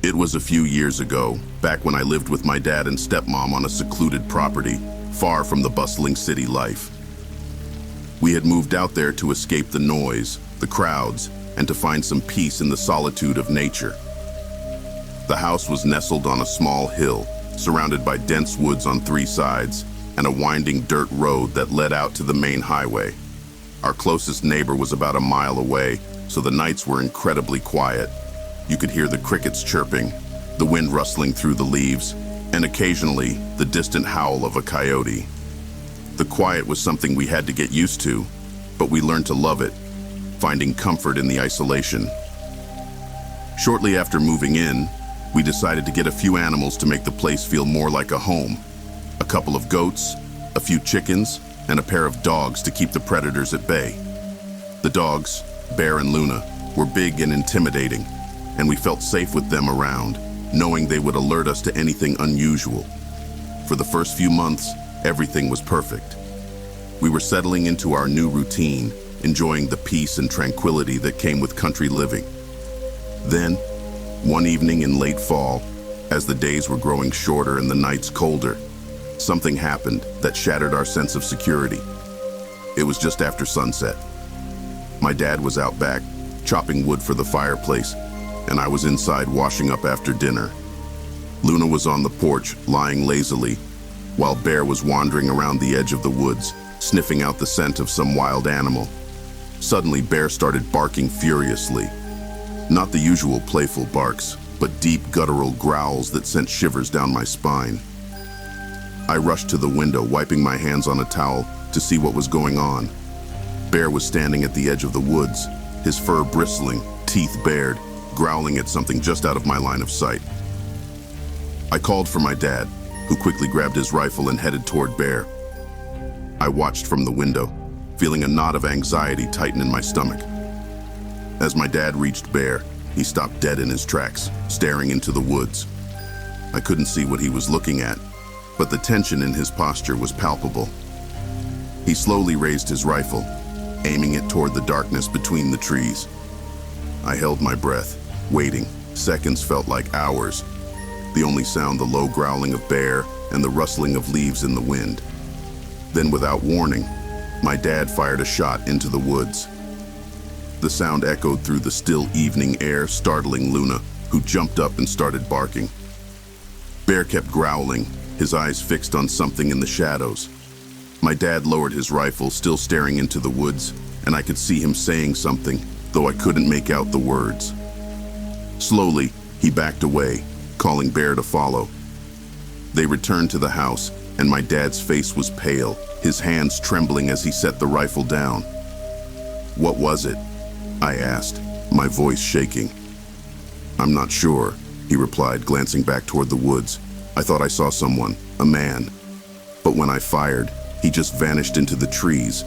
It was a few years ago, back when I lived with my dad and stepmom on a secluded property, far from the bustling city life. We had moved out there to escape the noise, the crowds, and to find some peace in the solitude of nature. The house was nestled on a small hill, surrounded by dense woods on three sides, and a winding dirt road that led out to the main highway. Our closest neighbor was about a mile away, so the nights were incredibly quiet. You could hear the crickets chirping, the wind rustling through the leaves, and occasionally the distant howl of a coyote. The quiet was something we had to get used to, but we learned to love it, finding comfort in the isolation. Shortly after moving in, we decided to get a few animals to make the place feel more like a home. A couple of goats, a few chickens, and a pair of dogs to keep the predators at bay. The dogs, Bear and Luna, were big and intimidating, and we felt safe with them around, knowing they would alert us to anything unusual. For the first few months, everything was perfect. We were settling into our new routine, enjoying the peace and tranquility that came with country living. Then, one evening in late fall, as the days were growing shorter and the nights colder, something happened that shattered our sense of security. It was just after sunset. My dad was out back, chopping wood for the fireplace, and I was inside washing up after dinner. Luna was on the porch, lying lazily, while Bear was wandering around the edge of the woods, sniffing out the scent of some wild animal. Suddenly, Bear started barking furiously. Not the usual playful barks, but deep guttural growls that sent shivers down my spine. I rushed to the window, wiping my hands on a towel to see what was going on. Bear was standing at the edge of the woods, his fur bristling, teeth bared, growling at something just out of my line of sight. I called for my dad, who quickly grabbed his rifle and headed toward Bear. I watched from the window, feeling a knot of anxiety tighten in my stomach. As my dad reached Bear, he stopped dead in his tracks, staring into the woods. I couldn't see what he was looking at, but the tension in his posture was palpable. He slowly raised his rifle, aiming it toward the darkness between the trees. I held my breath, waiting. Seconds felt like hours. The only sound, the low growling of Bear and the rustling of leaves in the wind. Then, without warning, my dad fired a shot into the woods. The sound echoed through the still evening air, startling Luna, who jumped up and started barking. Bear kept growling, his eyes fixed on something in the shadows. My dad lowered his rifle, still staring into the woods, and I could see him saying something, though I couldn't make out the words. Slowly, he backed away, calling Bear to follow. They returned to the house, and my dad's face was pale, his hands trembling as he set the rifle down. "What was it?" I asked, my voice shaking. "I'm not sure," he replied, glancing back toward the woods. "I thought I saw someone, a man. But when I fired, he just vanished into the trees.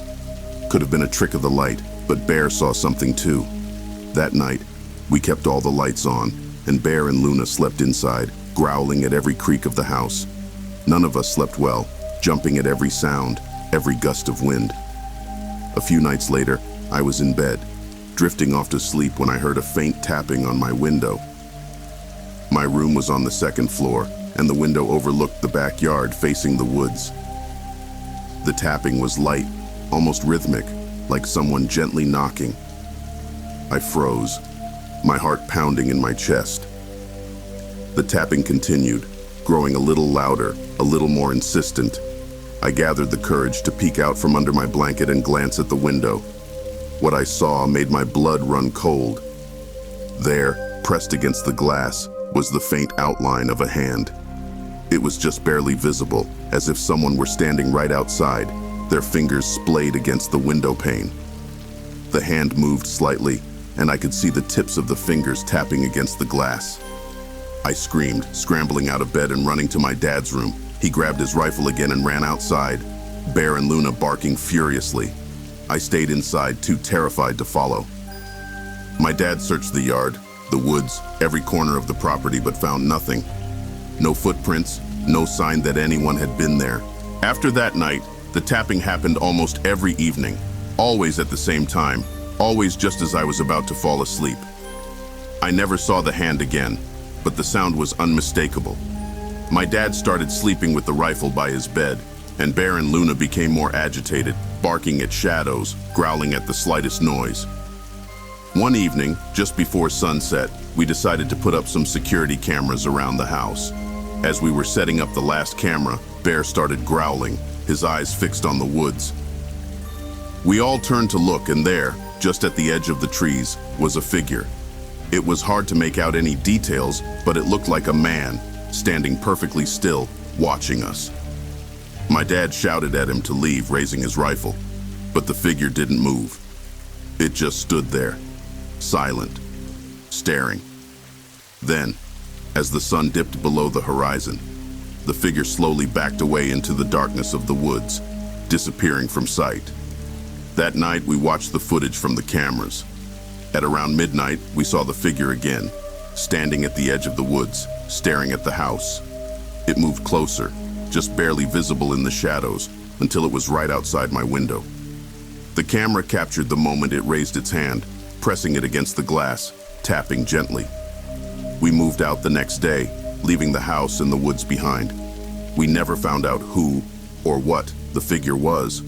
Could have been a trick of the light, but Bear saw something too." That night, we kept all the lights on, and Bear and Luna slept inside, growling at every creak of the house. None of us slept well, jumping at every sound, every gust of wind. A few nights later, I was in bed, drifting off to sleep when I heard a faint tapping on my window. My room was on the second floor, and the window overlooked the backyard facing the woods. The tapping was light, almost rhythmic, like someone gently knocking. I froze, my heart pounding in my chest. The tapping continued, growing a little louder, a little more insistent. I gathered the courage to peek out from under my blanket and glance at the window. What I saw made my blood run cold. There, pressed against the glass, was the faint outline of a hand. It was just barely visible, as if someone were standing right outside, their fingers splayed against the window pane. The hand moved slightly, and I could see the tips of the fingers tapping against the glass. I screamed, scrambling out of bed and running to my dad's room. He grabbed his rifle again and ran outside, Bear and Luna barking furiously. I stayed inside, too terrified to follow. My dad searched the yard, the woods, every corner of the property, but found nothing. No footprints, no sign that anyone had been there. After that night, the tapping happened almost every evening, always at the same time, always just as I was about to fall asleep. I never saw the hand again, but the sound was unmistakable. My dad started sleeping with the rifle by his bed, and Bear and Luna became more agitated, barking at shadows, growling at the slightest noise. One evening, just before sunset, we decided to put up some security cameras around the house. As we were setting up the last camera, Bear started growling, his eyes fixed on the woods. We all turned to look, and there, just at the edge of the trees, was a figure. It was hard to make out any details, but it looked like a man, standing perfectly still, watching us. My dad shouted at him to leave, raising his rifle, but the figure didn't move. It just stood there, silent, staring. Then, as the sun dipped below the horizon, the figure slowly backed away into the darkness of the woods, disappearing from sight. That night, we watched the footage from the cameras. At around midnight, we saw the figure again, standing at the edge of the woods, staring at the house. It moved closer, just barely visible in the shadows, until it was right outside my window. The camera captured the moment it raised its hand, pressing it against the glass, tapping gently. We moved out the next day, leaving the house and the woods behind. We never found out who or what the figure was.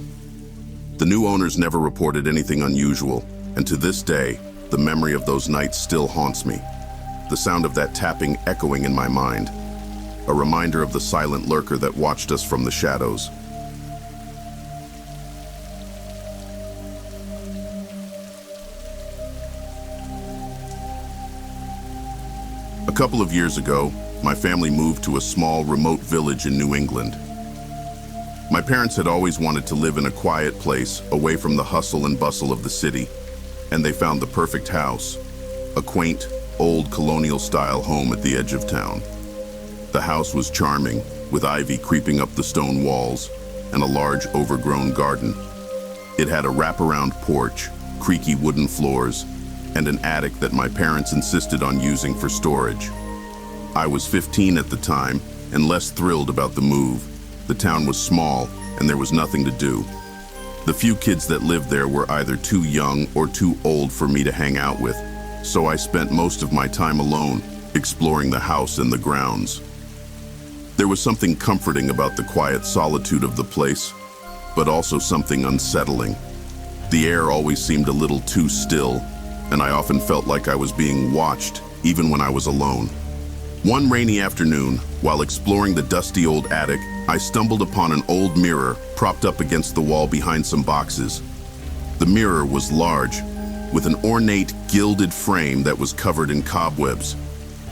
The new owners never reported anything unusual, and to this day, the memory of those nights still haunts me. The sound of that tapping echoing in my mind, a reminder of the silent lurker that watched us from the shadows. A couple of years ago, my family moved to a small, remote village in New England. My parents had always wanted to live in a quiet place, away from the hustle and bustle of the city, and they found the perfect house, a quaint, old colonial-style home at the edge of town. The house was charming, with ivy creeping up the stone walls and a large, overgrown garden. It had a wraparound porch, creaky wooden floors, and an attic that my parents insisted on using for storage. I was 15 at the time and less thrilled about the move. The town was small and there was nothing to do. The few kids that lived there were either too young or too old for me to hang out with, so I spent most of my time alone, exploring the house and the grounds. There was something comforting about the quiet solitude of the place, but also something unsettling. The air always seemed a little too still, and I often felt like I was being watched, even when I was alone. One rainy afternoon, while exploring the dusty old attic, I stumbled upon an old mirror propped up against the wall behind some boxes. The mirror was large, with an ornate gilded frame that was covered in cobwebs.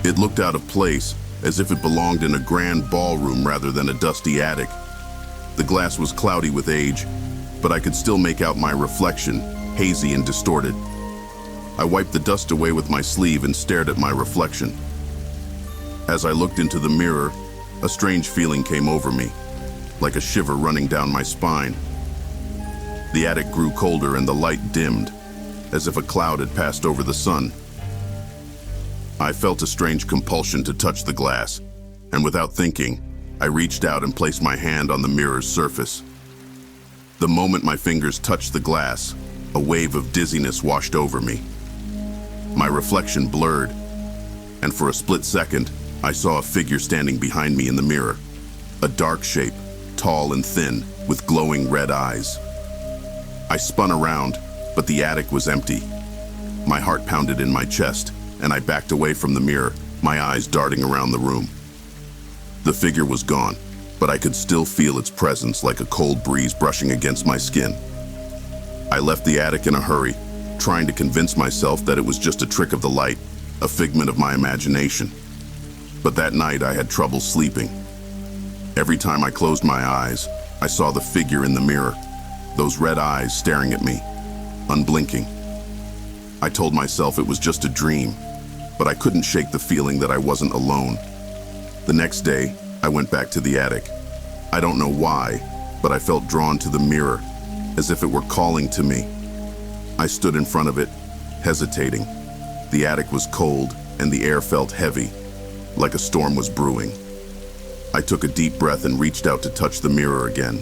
It looked out of place, as if it belonged in a grand ballroom rather than a dusty attic. The glass was cloudy with age, but I could still make out my reflection, hazy and distorted. I wiped the dust away with my sleeve and stared at my reflection. As I looked into the mirror, a strange feeling came over me, like a shiver running down my spine. The attic grew colder and the light dimmed, as if a cloud had passed over the sun. I felt a strange compulsion to touch the glass, and without thinking, I reached out and placed my hand on the mirror's surface. The moment my fingers touched the glass, a wave of dizziness washed over me. My reflection blurred, and for a split second, I saw a figure standing behind me in the mirror. A dark shape, tall and thin, with glowing red eyes. I spun around, but the attic was empty. My heart pounded in my chest, and I backed away from the mirror, my eyes darting around the room. The figure was gone, but I could still feel its presence like a cold breeze brushing against my skin. I left the attic in a hurry, trying to convince myself that it was just a trick of the light, a figment of my imagination. But that night I had trouble sleeping. Every time I closed my eyes, I saw the figure in the mirror, those red eyes staring at me, unblinking. I told myself it was just a dream, but I couldn't shake the feeling that I wasn't alone. The next day, I went back to the attic. I don't know why, but I felt drawn to the mirror, as if it were calling to me. I stood in front of it, hesitating. The attic was cold, and the air felt heavy, like a storm was brewing. I took a deep breath and reached out to touch the mirror again.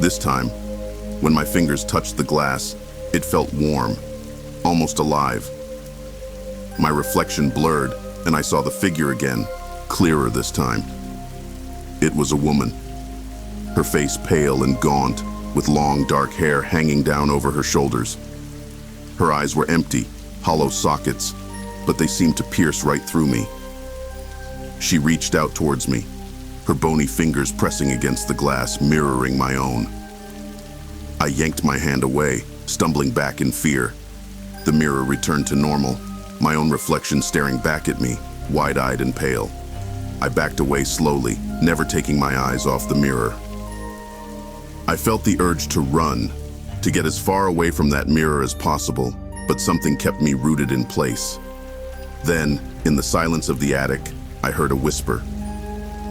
This time, when my fingers touched the glass, it felt warm, almost alive. My reflection blurred, and I saw the figure again, clearer this time. It was a woman, her face pale and gaunt, with long dark hair hanging down over her shoulders. Her eyes were empty, hollow sockets, but they seemed to pierce right through me. She reached out towards me, her bony fingers pressing against the glass, mirroring my own. I yanked my hand away, stumbling back in fear. The mirror returned to normal, my own reflection staring back at me, wide-eyed and pale. I backed away slowly, never taking my eyes off the mirror. I felt the urge to run, to get as far away from that mirror as possible, but something kept me rooted in place. Then, in the silence of the attic, I heard a whisper.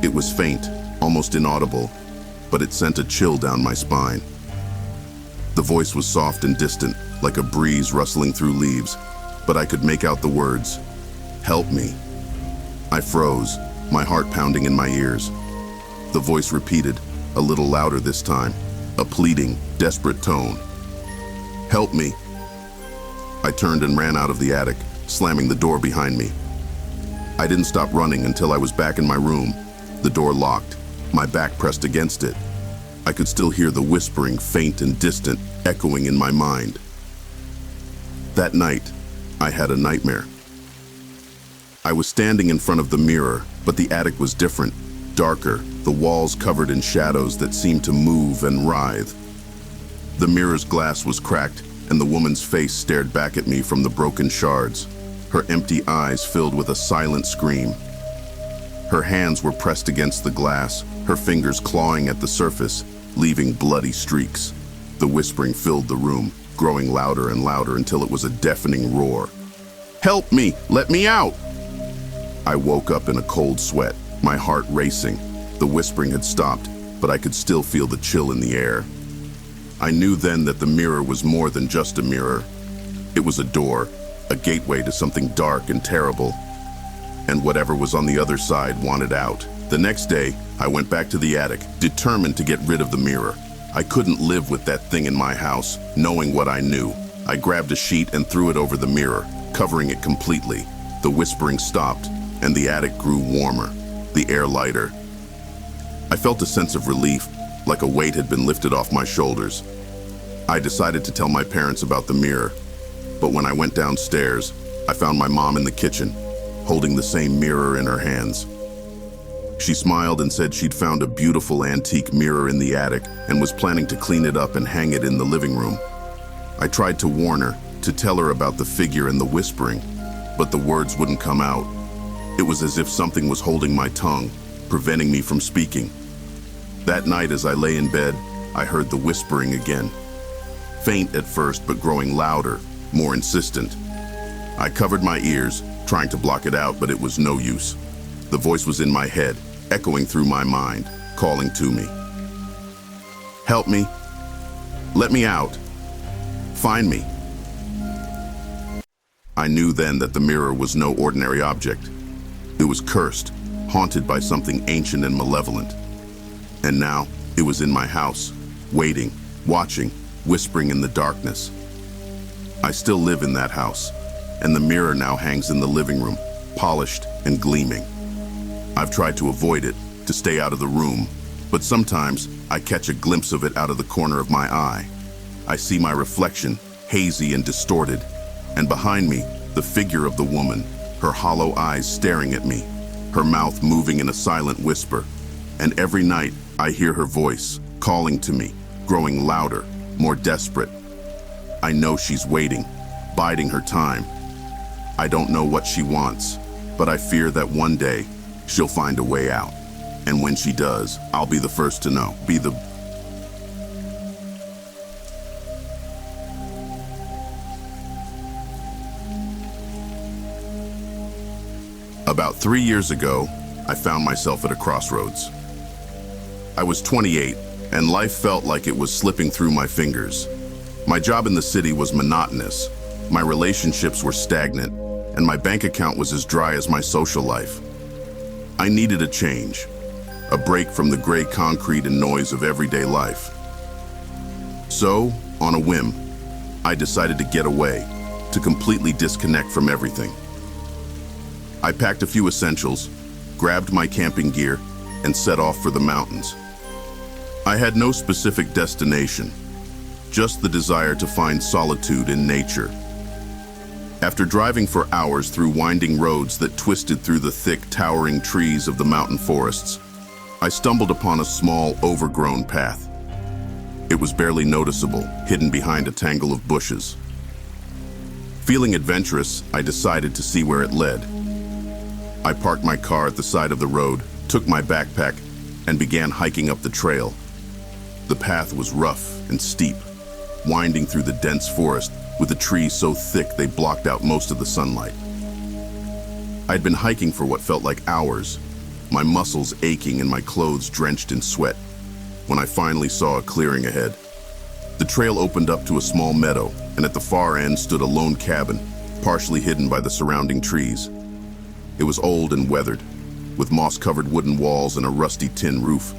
It was faint, almost inaudible, but it sent a chill down my spine. The voice was soft and distant, like a breeze rustling through leaves, but I could make out the words, "Help me." I froze, my heart pounding in my ears. The voice repeated, a little louder this time, a pleading, desperate tone. "Help me." I turned and ran out of the attic, slamming the door behind me. I didn't stop running until I was back in my room, the door locked, my back pressed against it. I could still hear the whispering, faint and distant, echoing in my mind. That night, I had a nightmare. I was standing in front of the mirror, but the attic was different, darker, the walls covered in shadows that seemed to move and writhe. The mirror's glass was cracked, and the woman's face stared back at me from the broken shards, her empty eyes filled with a silent scream. Her hands were pressed against the glass, her fingers clawing at the surface, leaving bloody streaks. The whispering filled the room, growing louder and louder until it was a deafening roar. "Help me! Let me out!" I woke up in a cold sweat, my heart racing. The whispering had stopped, but I could still feel the chill in the air. I knew then that the mirror was more than just a mirror. It was a door, a gateway to something dark and terrible. And whatever was on the other side wanted out. The next day, I went back to the attic, determined to get rid of the mirror. I couldn't live with that thing in my house, knowing what I knew. I grabbed a sheet and threw it over the mirror, covering it completely. The whispering stopped, and the attic grew warmer, the air lighter. I felt a sense of relief, like a weight had been lifted off my shoulders. I decided to tell my parents about the mirror, but when I went downstairs, I found my mom in the kitchen, holding the same mirror in her hands. She smiled and said she'd found a beautiful antique mirror in the attic and was planning to clean it up and hang it in the living room. I tried to warn her, to tell her about the figure and the whispering, but the words wouldn't come out. It was as if something was holding my tongue, preventing me from speaking. That night as I lay in bed, I heard the whispering again. Faint at first, but growing louder, more insistent. I covered my ears, trying to block it out, but it was no use. The voice was in my head, echoing through my mind, calling to me. "Help me. Let me out. Find me." I knew then that the mirror was no ordinary object. It was cursed, haunted by something ancient and malevolent. And now, it was in my house, waiting, watching, whispering in the darkness. I still live in that house, and the mirror now hangs in the living room, polished and gleaming. I've tried to avoid it, to stay out of the room, but sometimes I catch a glimpse of it out of the corner of my eye. I see my reflection, hazy and distorted, and behind me, the figure of the woman, her hollow eyes staring at me, her mouth moving in a silent whisper. And every night, I hear her voice, calling to me, growing louder, more desperate. I know she's waiting, biding her time. I don't know what she wants, but I fear that one day, she'll find a way out. And when she does, I'll be the first to know, About 3 years ago, I found myself at a crossroads. I was 28, and life felt like it was slipping through my fingers. My job in the city was monotonous, my relationships were stagnant, and my bank account was as dry as my social life. I needed a change, a break from the gray concrete and noise of everyday life. So, on a whim, I decided to get away, to completely disconnect from everything. I packed a few essentials, grabbed my camping gear, and set off for the mountains. I had no specific destination, just the desire to find solitude in nature. After driving for hours through winding roads that twisted through the thick, towering trees of the mountain forests, I stumbled upon a small, overgrown path. It was barely noticeable, hidden behind a tangle of bushes. Feeling adventurous, I decided to see where it led. I parked my car at the side of the road, took my backpack, and began hiking up the trail. The path was rough and steep, winding through the dense forest with the trees so thick they blocked out most of the sunlight. I'd been hiking for what felt like hours, my muscles aching and my clothes drenched in sweat, when I finally saw a clearing ahead. The trail opened up to a small meadow, and at the far end stood a lone cabin, partially hidden by the surrounding trees. It was old and weathered, with moss-covered wooden walls and a rusty tin roof.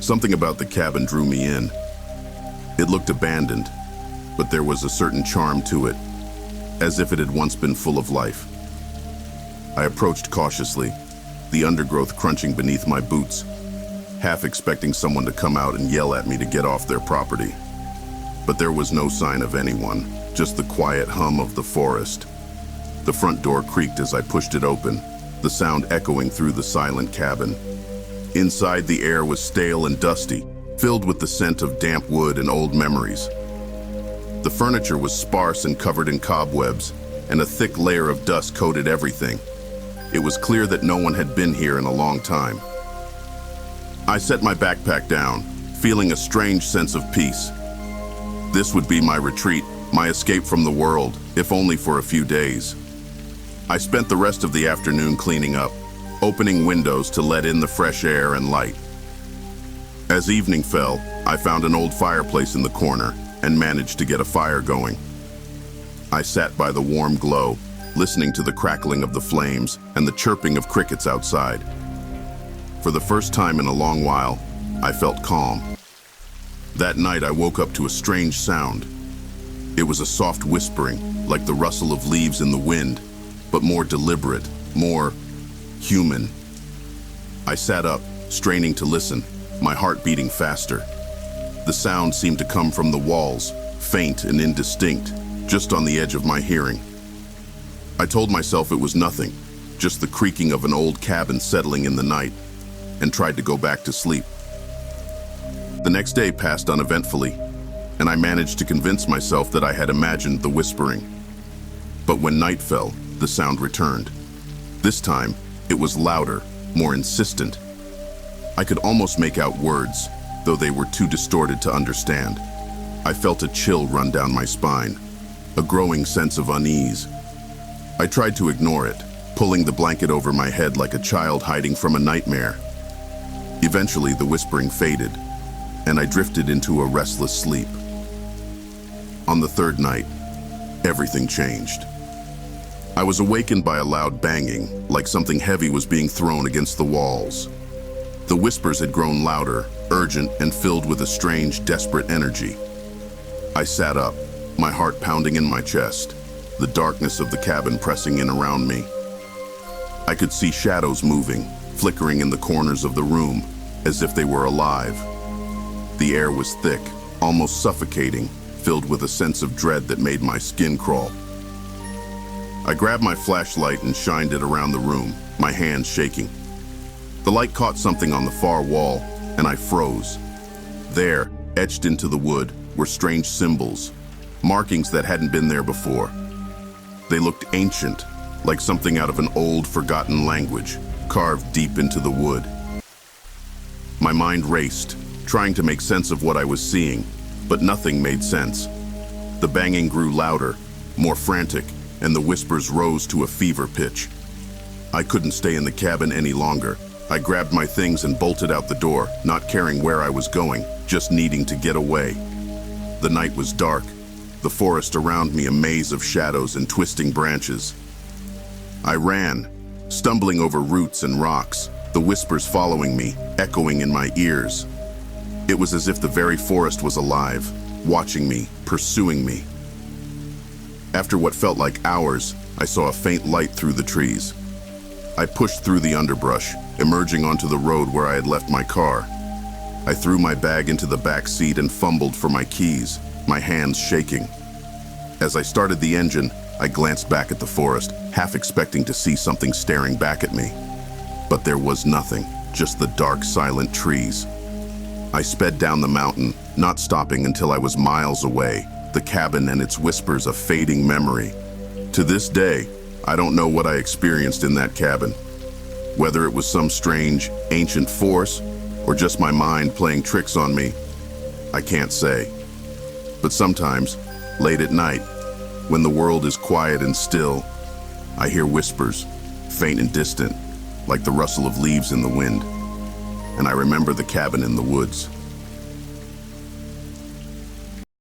Something about the cabin drew me in. It looked abandoned, but there was a certain charm to it, as if it had once been full of life. I approached cautiously, the undergrowth crunching beneath my boots, half expecting someone to come out and yell at me to get off their property. But there was no sign of anyone, just the quiet hum of the forest. The front door creaked as I pushed it open, the sound echoing through the silent cabin. Inside, the air was stale and dusty, filled with the scent of damp wood and old memories. The furniture was sparse and covered in cobwebs, and a thick layer of dust coated everything. It was clear that no one had been here in a long time. I set my backpack down, feeling a strange sense of peace. This would be my retreat, my escape from the world, if only for a few days. I spent the rest of the afternoon cleaning up, opening windows to let in the fresh air and light. As evening fell, I found an old fireplace in the corner and managed to get a fire going. I sat by the warm glow, listening to the crackling of the flames and the chirping of crickets outside. For the first time in a long while, I felt calm. That night, I woke up to a strange sound. It was a soft whispering, like the rustle of leaves in the wind, but more deliberate, more human. I sat up, straining to listen, my heart beating faster. The sound seemed to come from the walls, faint and indistinct, just on the edge of my hearing. I told myself it was nothing, just the creaking of an old cabin settling in the night, and tried to go back to sleep. The next day passed uneventfully, and I managed to convince myself that I had imagined the whispering. But when night fell, the sound returned. This time, it was louder, more insistent. I could almost make out words, though they were too distorted to understand. I felt a chill run down my spine, a growing sense of unease. I tried to ignore it, pulling the blanket over my head like a child hiding from a nightmare. Eventually, the whispering faded, and I drifted into a restless sleep. On the third night, everything changed. I was awakened by a loud banging, like something heavy was being thrown against the walls. The whispers had grown louder, urgent, and filled with a strange, desperate energy. I sat up, my heart pounding in my chest, the darkness of the cabin pressing in around me. I could see shadows moving, flickering in the corners of the room, as if they were alive. The air was thick, almost suffocating, filled with a sense of dread that made my skin crawl. I grabbed my flashlight and shined it around the room, my hands shaking. The light caught something on the far wall, and I froze. There, etched into the wood, were strange symbols, markings that hadn't been there before. They looked ancient, like something out of an old, forgotten language, carved deep into the wood. My mind raced, trying to make sense of what I was seeing, but nothing made sense. The banging grew louder, more frantic, and the whispers rose to a fever pitch. I couldn't stay in the cabin any longer. I grabbed my things and bolted out the door, not caring where I was going, just needing to get away. The night was dark, the forest around me a maze of shadows and twisting branches. I ran, stumbling over roots and rocks, the whispers following me, echoing in my ears. It was as if the very forest was alive, watching me, pursuing me. After what felt like hours, I saw a faint light through the trees, I pushed through the underbrush, emerging onto the road where I had left my car. I threw my bag into the back seat and fumbled for my keys, my hands shaking. As I started the engine, I glanced back at the forest, half expecting to see something staring back at me. But there was nothing, just the dark, silent trees. I sped down the mountain, not stopping until I was miles away, the cabin and its whispers a fading memory. To this day, I don't know what I experienced in that cabin. Whether it was some strange, ancient force, or just my mind playing tricks on me, I can't say. But sometimes, late at night, when the world is quiet and still, I hear whispers, faint and distant, like the rustle of leaves in the wind. And I remember the cabin in the woods.